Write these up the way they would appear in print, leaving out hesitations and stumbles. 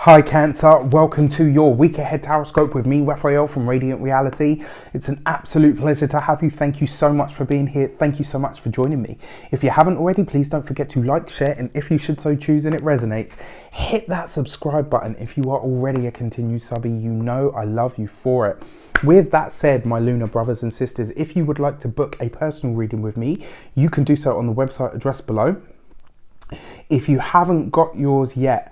Hi Cancer, welcome to your week ahead horoscope with me, Raphael from Reydiant Reality. It's an absolute pleasure to have you. Thank you so much for being here. Thank you so much for joining me. If you haven't already, please don't forget to like, share, and if you should so choose and it resonates, hit that subscribe button. If you are already a continued subby, you know I love you for it. With that said, my lunar brothers and sisters, if you would like to book a personal reading with me, you can do so on the website address below. If you haven't got yours yet,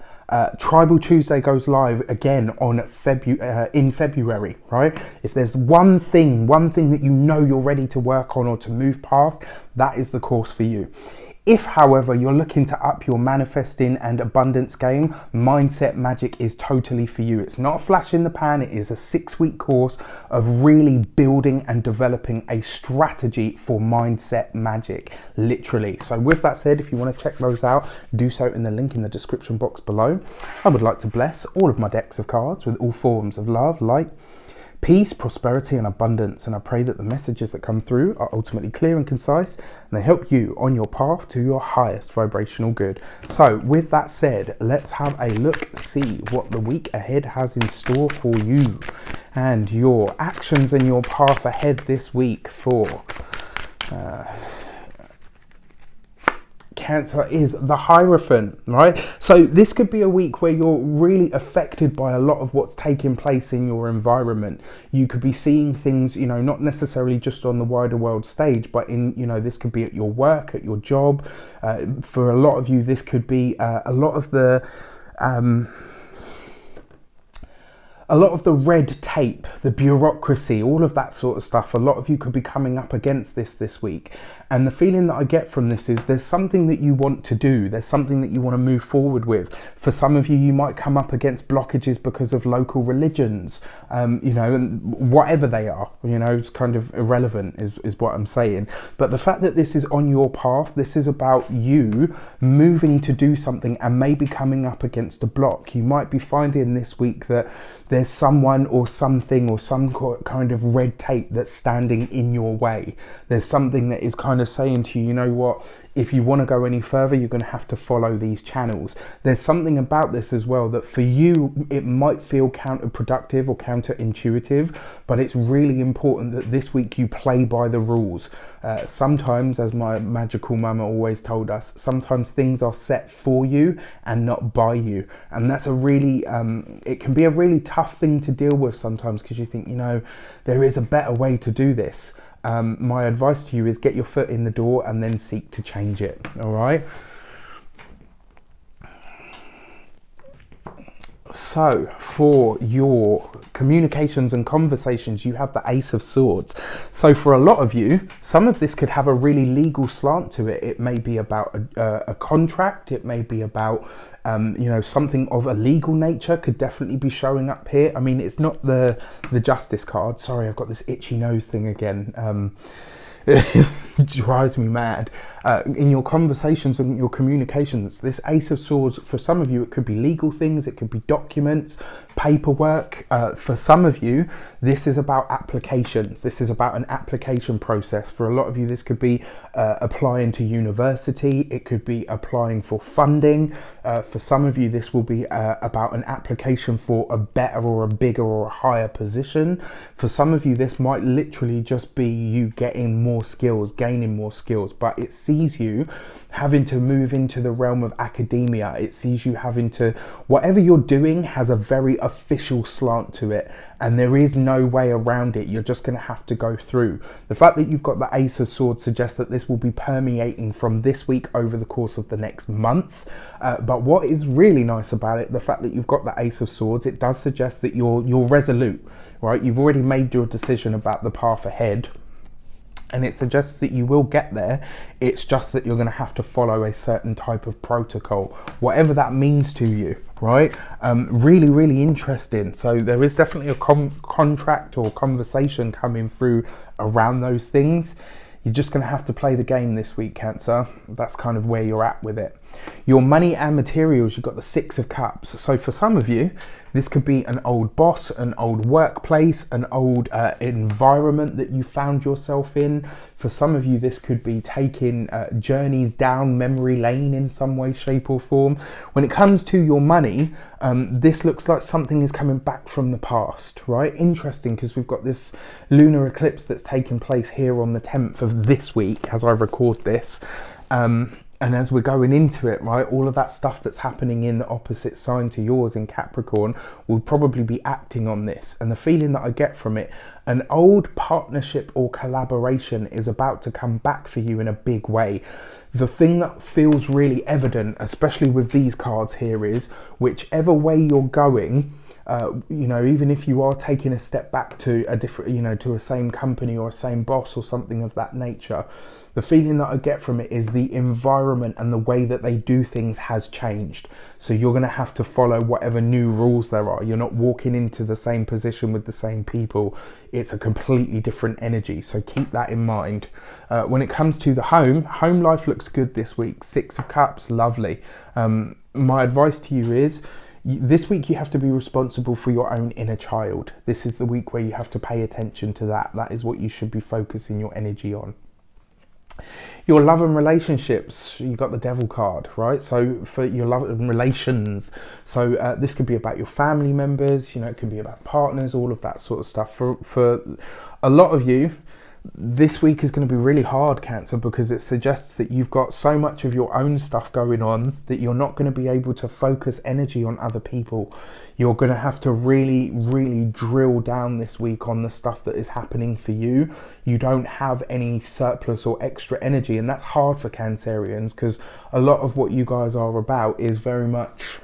Tribal Tuesday goes live again on in February, right? If there's one thing that you know you're ready to work on or to move past, that is the course for you. If, however, you're looking to up your manifesting and abundance game, Mindset Magic is totally for you. It's not a flash in the pan. It is a 6-week course of really building and developing a strategy for Mindset Magic, literally. So with that said, if you want to check those out, do so in the link in the description box below. I would like to bless all of my decks of cards with all forms of love, light, peace, prosperity, and abundance, and I pray that the messages that come through are ultimately clear and concise, and they help you on your path to your highest vibrational good. So with that said, let's have a look, see what the week ahead has in store for you and your actions and your path ahead this week for Cancer is the Hierophant, right? So this could be a week where you're really affected by a lot of what's taking place in your environment. You could be seeing things, you know, not necessarily just on the wider world stage, but in, you know, this could be at your work, at your job. For a lot of you, this could be a lot of the red tape, the bureaucracy, all of that sort of stuff. A lot of you could be coming up against this week. And the feeling that I get from this is there's something that you want to do. There's something that you want to move forward with. For some of you, you might come up against blockages because of local religions, you know, and whatever they are, you know, it's kind of irrelevant is what I'm saying. But the fact that this is on your path, this is about you moving to do something and maybe coming up against a block. You might be finding this week that there's someone or something or some kind of red tape that's standing in your way. There's something that is kind of saying to you, you know what, if you want to go any further, you're going to have to follow these channels. There's something about this as well that for you, it might feel counterproductive or counterintuitive, but it's really important that this week you play by the rules. Sometimes, as my magical mama always told us, sometimes things are set for you and not by you. And that's a really, it can be a really tough thing to deal with sometimes because you think, you know, there is a better way to do this. My advice to you is get your foot in the door and then seek to change it. All right. So for your communications and conversations, you have the Ace of Swords. So for a lot of you, some of this could have a really legal slant to it. It may be about a contract. It may be about, you know, something of a legal nature could definitely be showing up here. I mean, it's not the Justice card. Sorry, I've got this itchy nose thing again. It drives me mad. In your conversations and your communications, this Ace of Swords, for some of you, it could be legal things, it could be documents, paperwork. For some of you, this is about applications. This is about an application process. For a lot of you, this could be applying to university. It could be applying for funding. For some of you, this will be about an application for a better or a bigger or a higher position. For some of you, this might literally just be you getting more skills, gaining more skills, but it sees you having to move into the realm of academia. It sees you having to, whatever you're doing has a very official slant to it, and there is no way around it. You're just going to have to go through. The fact that you've got the Ace of Swords suggests that this will be permeating from this week over the course of the next month. But what is really nice about it, the fact that you've got the Ace of Swords, it does suggest that you're resolute, right? You've already made your decision about the path ahead. And it suggests that you will get there. It's just that you're going to have to follow a certain type of protocol, whatever that means to you, right? Really, really interesting. So there is definitely a contract or conversation coming through around those things. You're just going to have to play the game this week, Cancer. That's kind of where you're at with it. Your money and materials, you've got the Six of Cups. So for some of you, this could be an old boss, an old workplace, an old environment that you found yourself in. For some of you, this could be taking journeys down memory lane in some way, shape or form. When it comes to your money, this looks like something is coming back from the past, right? Interesting, because we've got this lunar eclipse that's taking place here on the 10th of this week as I record this. And as we're going into it, right, all of that stuff that's happening in the opposite sign to yours in Capricorn will probably be acting on this. And the feeling that I get from it, an old partnership or collaboration is about to come back for you in a big way. The thing that feels really evident, especially with these cards here, is whichever way you're going, you know, even if you are taking a step back to a different, you know, to a same company or a same boss or something of that nature, the feeling that I get from it is the environment and the way that they do things has changed. So you're going to have to follow whatever new rules there are. You're not walking into the same position with the same people. It's a completely different energy. So keep that in mind. When it comes to the home life looks good this week. Six of Cups, lovely. My advice to you is, this week you have to be responsible for your own inner child. This is the week where you have to pay attention to that. That is what you should be focusing your energy on. Your love and relationships, you got the Devil card, right? So for your love and relations, so this could be about your family members, you know, it can be about partners, all of that sort of stuff. For a lot of you, this week is going to be really hard, Cancer, because it suggests that you've got so much of your own stuff going on that you're not going to be able to focus energy on other people. You're going to have to really, really drill down this week on the stuff that is happening for you. You don't have any surplus or extra energy, and that's hard for Cancerians, because a lot of what you guys are about is very much,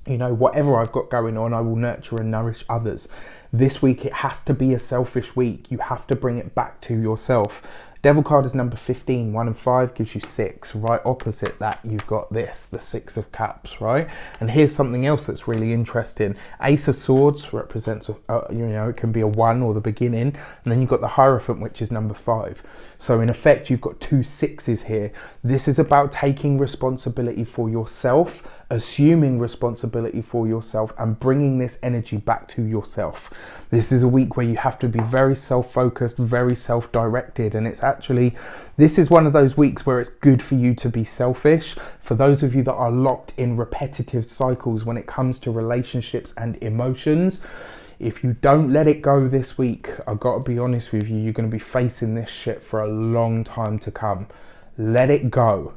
you know, whatever I've got going on, I will nurture and nourish others. This week, it has to be a selfish week. You have to bring it back to yourself. Devil card is number 15. 1 and 5 gives you 6. Right opposite that, you've got this, the Six of Cups, right? And here's something else that's really interesting. Ace of Swords represents, you know, it can be a 1 or the beginning. And then you've got the Hierophant, which is number 5. So in effect, you've got 2 6s here. This is about taking responsibility for yourself, assuming responsibility for yourself, and bringing this energy back to yourself. This is a week where you have to be very self-focused, very self-directed, and it's actually, this is one of those weeks where it's good for you to be selfish. For those of you that are locked in repetitive cycles when it comes to relationships and emotions, if you don't let it go this week, I've got to be honest with you, you're going to be facing this shit for a long time to come. Let it go.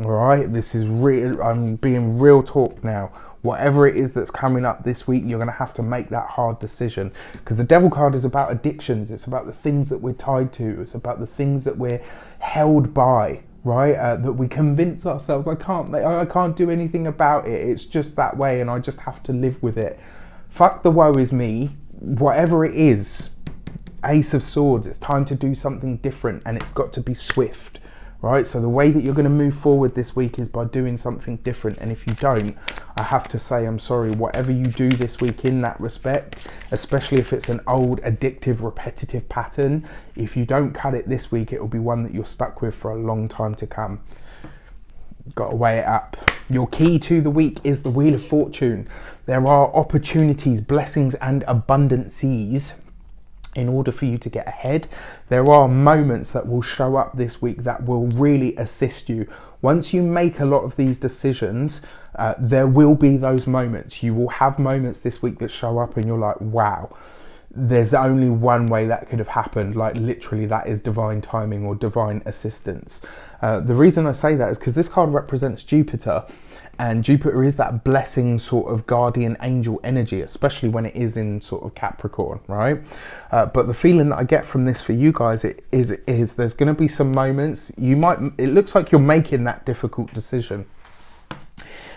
All right, this is real. I'm being real talk now. Whatever it is that's coming up this week, you're going to have to make that hard decision, because the Devil card is about addictions. It's about the things that we're tied to. It's about the things that we're held by, right? That we convince ourselves, I can't do anything about it. It's just that way, and I just have to live with it. Fuck the woe is me. Whatever it is, Ace of Swords, it's time to do something different, and it's got to be swift. Right, so the way that you're going to move forward this week is by doing something different. And if you don't, I have to say, I'm sorry, whatever you do this week in that respect, especially if it's an old, addictive, repetitive pattern, if you don't cut it this week, it will be one that you're stuck with for a long time to come. Got to weigh it up. Your key to the week is the Wheel of Fortune. There are opportunities, blessings, and abundances in order for you to get ahead. There are moments that will show up this week that will really assist you. Once you make a lot of these decisions, there will be those moments. You will have moments this week that show up and you're like, wow, there's only one way that could have happened. Like literally, that is divine timing or divine assistance. The reason I say that is because this card represents Jupiter, and Jupiter is that blessing sort of guardian angel energy, especially when it is in sort of Capricorn, right? But the feeling that I get from this for you guys is there's going to be some moments it looks like you're making that difficult decision.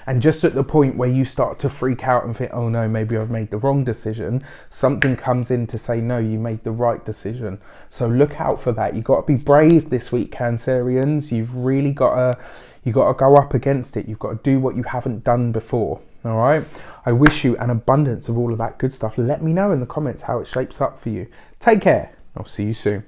And just at the point where you start to freak out and think, oh no, maybe I've made the wrong decision, something comes in to say, no, you made the right decision. So look out for that. You've got to be brave this week, Cancerians. You've really got to go up against it. You've got to do what you haven't done before. All right. I wish you an abundance of all of that good stuff. Let me know in the comments how it shapes up for you. Take care. I'll see you soon.